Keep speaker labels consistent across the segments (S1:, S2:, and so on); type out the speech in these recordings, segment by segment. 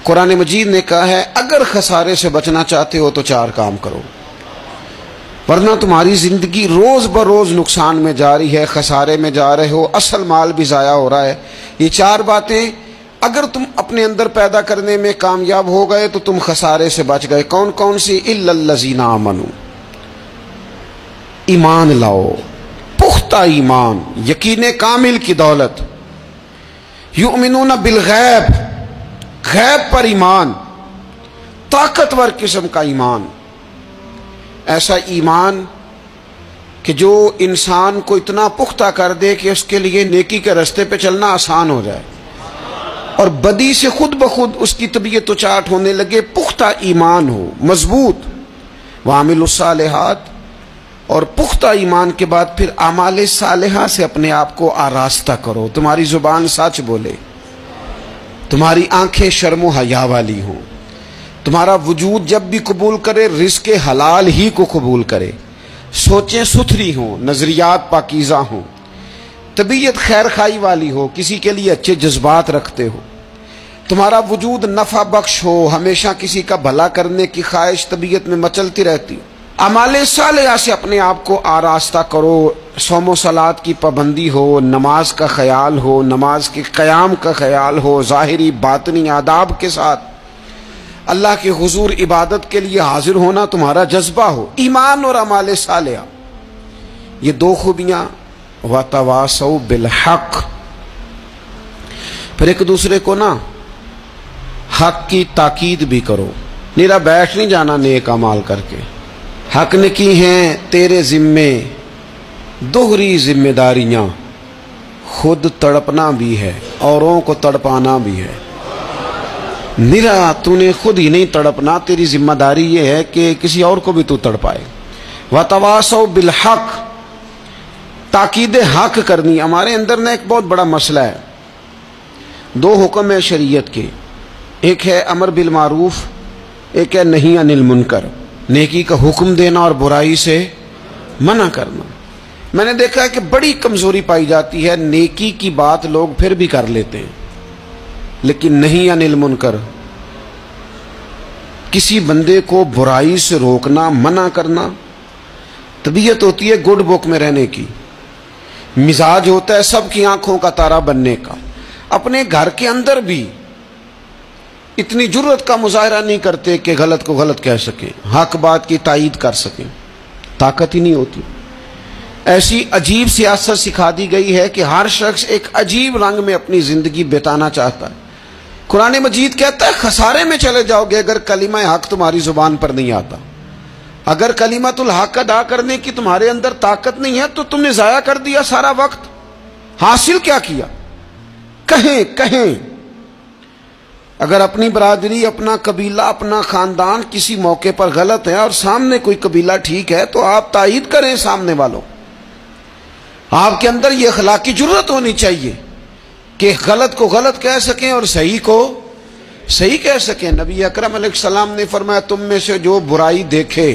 S1: قرآن مجید نے کہا ہے اگر خسارے سے بچنا چاہتے ہو تو 4 کام کرو، ورنہ تمہاری زندگی روز بروز نقصان میں جا رہی ہے، خسارے میں جا رہے ہو، اصل مال بھی ضائع ہو رہا ہے۔ یہ 4 باتیں اگر تم اپنے اندر پیدا کرنے میں کامیاب ہو گئے تو تم خسارے سے بچ گئے۔ کون کون سی؟ الا الذین آمنوا، ایمان لاؤ، پختہ ایمان، یقین کامل کی دولت، یؤمنون بالغیب، غیب پر ایمان، طاقتور قسم کا ایمان، ایسا ایمان کہ جو انسان کو اتنا پختہ کر دے کہ اس کے لیے نیکی کے راستے پہ چلنا آسان ہو جائے اور بدی سے خود بخود اس کی طبیعت چاٹ ہونے لگے۔ پختہ ایمان ہو، مضبوط، وعاملوا الصالحات، اور پختہ ایمان کے بعد پھر اعمال صالحہ سے اپنے آپ کو آراستہ کرو، تمہاری زبان سچ بولے، تمہاری آنکھیں شرم و حیا والی ہوں، تمہارا وجود جب بھی قبول کرے رزق حلال ہی کو قبول کرے، سوچیں ستھری ہوں، نظریات پاکیزہ ہوں، طبیعت خیر خائی والی ہو، کسی کے لیے اچھے جذبات رکھتے ہو، تمہارا وجود نفع بخش ہو، ہمیشہ کسی کا بھلا کرنے کی خواہش طبیعت میں مچلتی رہتی ہو۔ اعمال صالحہ سے اپنے آپ کو آراستہ کرو، صوم و صلات کی پابندی ہو، نماز کا خیال ہو، نماز کے قیام کا خیال ہو، ظاہری باطنی آداب کے ساتھ اللہ کے حضور عبادت کے لیے حاضر ہونا تمہارا جذبہ ہو، ایمان اور اعمال صالحہ، یہ 2 خوبیاں، وَتَوَاصَوْا بِالْحَقِّ، پھر ایک دوسرے کو نا حق کی تاکید بھی کرو، نیرا بیٹھ نہیں جانا نیک اعمال کر کے۔ حق نے کی ہیں تیرے ذمے دوہری ذمہ داریاں، خود تڑپنا بھی ہے، اوروں کو تڑپانا بھی ہے۔ نیرا تو نے خود ہی نہیں تڑپنا، تیری ذمہ داری یہ ہے کہ کسی اور کو بھی تو تڑپائے۔ وَتَوَاصَوْا بِالْحَقِّ، تاکید حق کرنی۔ ہمارے اندر نا ایک بہت بڑا مسئلہ ہے، 2 حکم ہے شریعت کے، ایک ہے امر بالمعروف، ایک ہے نہی عن المنکر، نیکی کا حکم دینا اور برائی سے منع کرنا۔ میں نے دیکھا ہے کہ بڑی کمزوری پائی جاتی ہے، نیکی کی بات لوگ پھر بھی کر لیتے ہیں لیکن نہی عن المنکر، کسی بندے کو برائی سے روکنا، منع کرنا، طبیعت ہوتی ہے گڈ بک میں رہنے کی، مزاج ہوتا ہے سب کی آنکھوں کا تارا بننے کا، اپنے گھر کے اندر بھی اتنی جرت کا مظاہرہ نہیں کرتے کہ غلط کو غلط کہہ سکیں، حق بات کی تائید کر سکیں، طاقت ہی نہیں ہوتی۔ ایسی عجیب سیاست سکھا دی گئی ہے کہ ہر شخص ایک عجیب رنگ میں اپنی زندگی بتانا چاہتا ہے۔ قرآن مجید کہتا ہے خسارے میں چلے جاؤ گے اگر کلمہ حق تمہاری زبان پر نہیں آتا، اگر کلمۃ الحق ادا کرنے کی تمہارے اندر طاقت نہیں ہے تو تم نے ضائع کر دیا سارا وقت، حاصل کیا کیا؟ کہیں اگر اپنی برادری، اپنا قبیلہ، اپنا خاندان کسی موقع پر غلط ہے اور سامنے کوئی قبیلہ ٹھیک ہے تو آپ تائید کریں سامنے والوں، آپ کے اندر یہ اخلاقی جرت ہونی چاہیے کہ غلط کو غلط کہہ سکیں اور صحیح کو صحیح کہہ سکیں۔ نبی اکرم علیہ السلام نے فرمایا تم میں سے جو برائی دیکھے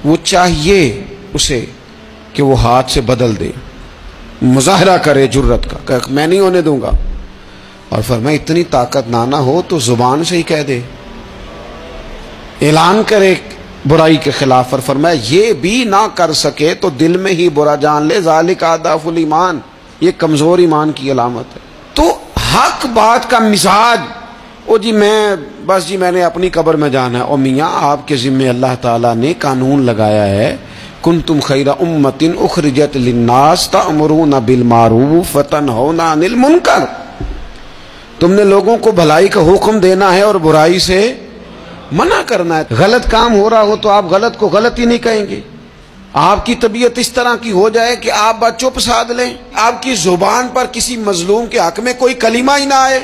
S1: وہ چاہیے اسے کہ وہ ہاتھ سے بدل دے، مظاہرہ کرے جرت کا کہ میں نہیں ہونے دوں گا، اور فرمایا اتنی طاقت نہ ہو تو زبان سے ہی کہہ دے، اعلان کرے برائی کے خلاف، اور فرمایا یہ بھی نہ کر سکے تو دل میں ہی برا جان لے، ذالک اضعف الایمان، یہ کمزور ایمان کی علامت ہے۔ تو حق بات کا مزاج، او جی میں نے اپنی قبر میں جانا ہے، او میاں آپ کے ذمہ اللہ تعالیٰ نے قانون لگایا ہے، کنتم خیر امۃ اخرجت للناس تأمرون بالمعروف وتنہون عن المنکر، تم نے لوگوں کو بھلائی کا حکم دینا ہے اور برائی سے منع کرنا ہے۔ غلط کام ہو رہا ہو تو آپ غلط کو غلط ہی نہیں کہیں گے، آپ کی طبیعت اس طرح کی ہو جائے کہ آپ بات چپ سادھ لیں، آپ کی زبان پر کسی مظلوم کے حق میں کوئی کلمہ ہی نہ آئے۔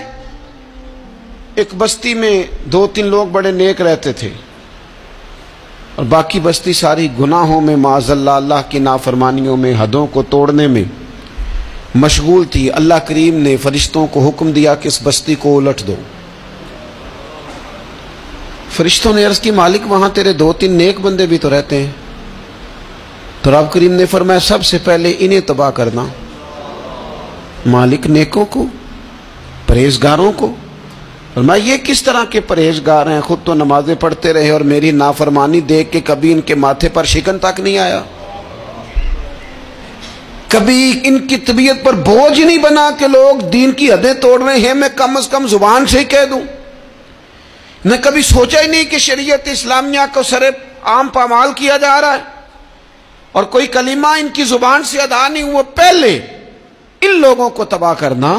S1: ایک بستی میں 2-3 لوگ بڑے نیک رہتے تھے اور باقی بستی ساری گناہوں میں، معاذ اللہ، اللہ کی نافرمانیوں میں، حدوں کو توڑنے میں مشغول تھی۔ اللہ کریم نے فرشتوں کو حکم دیا کہ اس بستی کو الٹ دو۔ فرشتوں نے عرض کی مالک وہاں تیرے 2-3 نیک بندے بھی تو رہتے ہیں، تو رب کریم نے فرمایا سب سے پہلے انہیں تباہ کرنا۔ مالک نیکوں کو، پرہیزگاروں کو، فرمایا یہ کس طرح کے پرہیزگار ہیں، خود تو نمازیں پڑھتے رہے اور میری نافرمانی دیکھ کے کبھی ان کے ماتھے پر شکن تک نہیں آیا، کبھی ان کی طبیعت پر بوجھ نہیں بنا کہ لوگ دین کی حدیں توڑ رہے ہیں میں کم از کم زبان سے ہی کہہ دوں، نے کبھی سوچا ہی نہیں کہ شریعت اسلامیہ کو سر عام پامال کیا جا رہا ہے اور کوئی کلمہ ان کی زبان سے ادا نہیں ہوا۔ پہلے ان لوگوں کو تباہ کرنا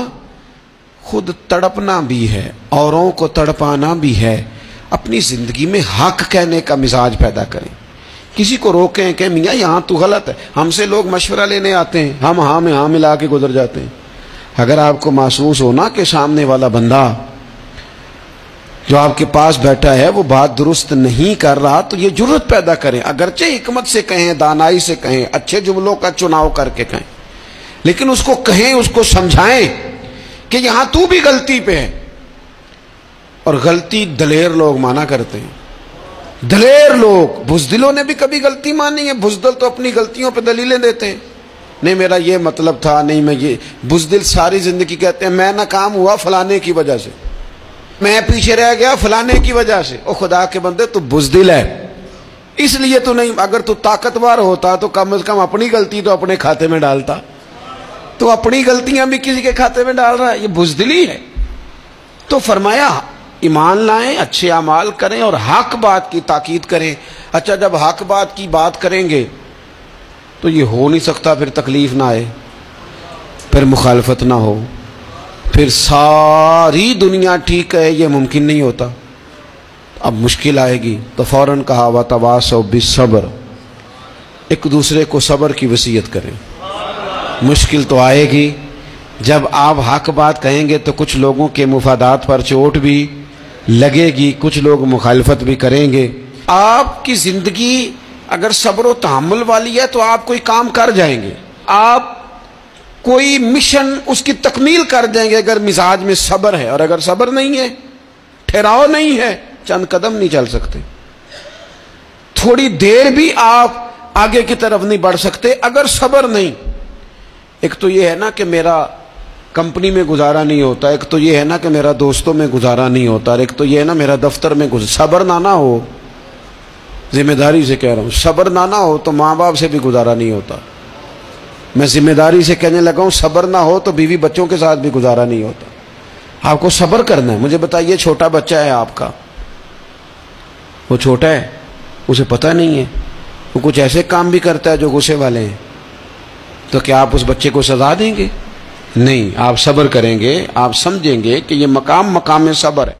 S1: خود تڑپنا بھی ہے، اوروں کو تڑپانا بھی ہے، اپنی زندگی میں حق کہنے کا مزاج پیدا کریں، کسی کو روکیں کہ میاں یہاں تو غلط ہے، ہم سے لوگ مشورہ لینے آتے ہیں، ہم ہاں میں ہاں ملا کے گزر جاتے ہیں۔ اگر آپ کو محسوس ہونا کہ سامنے والا بندہ جو آپ کے پاس بیٹھا ہے وہ بات درست نہیں کر رہا تو یہ جرت پیدا کریں، اگرچہ حکمت سے کہیں، دانائی سے کہیں، اچھے جملوں کا چناؤ کر کے کہیں، لیکن اس کو کہیں، اس کو سمجھائیں کہ یہاں تو بھی غلطی پہ ہے۔ اور غلطی دلیر لوگ مانا کرتے ہیں، دلیر لوگ، بزدلوں نے بھی کبھی غلطی مانی ہے؟ بزدل تو اپنی غلطیوں پہ دلیلیں دیتے ہیں، نہیں میرا یہ مطلب تھا، نہیں میں یہ، بزدل ساری زندگی کہتے ہیں میں ناکام ہوا فلانے کی وجہ سے، میں پیچھے رہ گیا فلانے کی وجہ سے۔ او خدا کے بندے تو بزدل ہے، اس لیے تو نہیں، اگر تو طاقتور ہوتا تو کم از کم اپنی غلطی تو اپنے کھاتے میں ڈالتا، تو اپنی غلطیاں بھی کسی کے کھاتے میں ڈال رہا ہے، یہ بزدلی ہے۔ تو فرمایا ایمان لائیں، اچھے اعمال کریں اور حق بات کی تاکید کریں۔ اچھا جب حق بات کی بات کریں گے تو یہ ہو نہیں سکتا پھر تکلیف نہ آئے، پھر مخالفت نہ ہو، پھر ساری دنیا ٹھیک ہے، یہ ممکن نہیں ہوتا۔ اب مشکل آئے گی تو فوراً کہا وَتَوَاصَوْا بِالصَّبْرِ، ایک دوسرے کو صبر کی وصیت کریں۔ مشکل تو آئے گی، جب آپ حق بات کہیں گے تو کچھ لوگوں کے مفادات پر چوٹ بھی لگے گی، کچھ لوگ مخالفت بھی کریں گے۔ آپ کی زندگی اگر صبر و تحمل والی ہے تو آپ کوئی کام کر جائیں گے، آپ کوئی مشن اس کی تکمیل کر دیں گے اگر مزاج میں صبر ہے، اور اگر صبر نہیں ہے، ٹھہراؤ نہیں ہے، چند قدم نہیں چل سکتے، تھوڑی دیر بھی آپ آگے کی طرف نہیں بڑھ سکتے اگر صبر نہیں۔ ایک تو یہ ہے نا کہ میرا کمپنی میں گزارا نہیں ہوتا، ایک تو یہ ہے نا کہ میرا دوستوں میں گزارا نہیں ہوتا، اور ایک تو یہ ہے نا میرا دفتر میں صبر نہ ہو، ذمہ داری سے کہہ رہا ہوں، صبر نہ ہو تو ماں باپ سے بھی گزارا نہیں ہوتا۔ میں ذمہ داری سے کہنے لگا ہوں صبر نہ ہو تو بیوی بچوں کے ساتھ بھی گزارا نہیں ہوتا۔ آپ کو صبر کرنا ہے۔ مجھے بتائیے چھوٹا بچہ ہے آپ کا، وہ چھوٹا ہے، اسے پتہ نہیں ہے، وہ کچھ ایسے کام بھی کرتا ہے جو غصے والے ہیں، تو کیا آپ اس بچے کو سزا دیں گے؟ نہیں، آپ صبر کریں گے، آپ سمجھیں گے کہ یہ مقام صبر ہے۔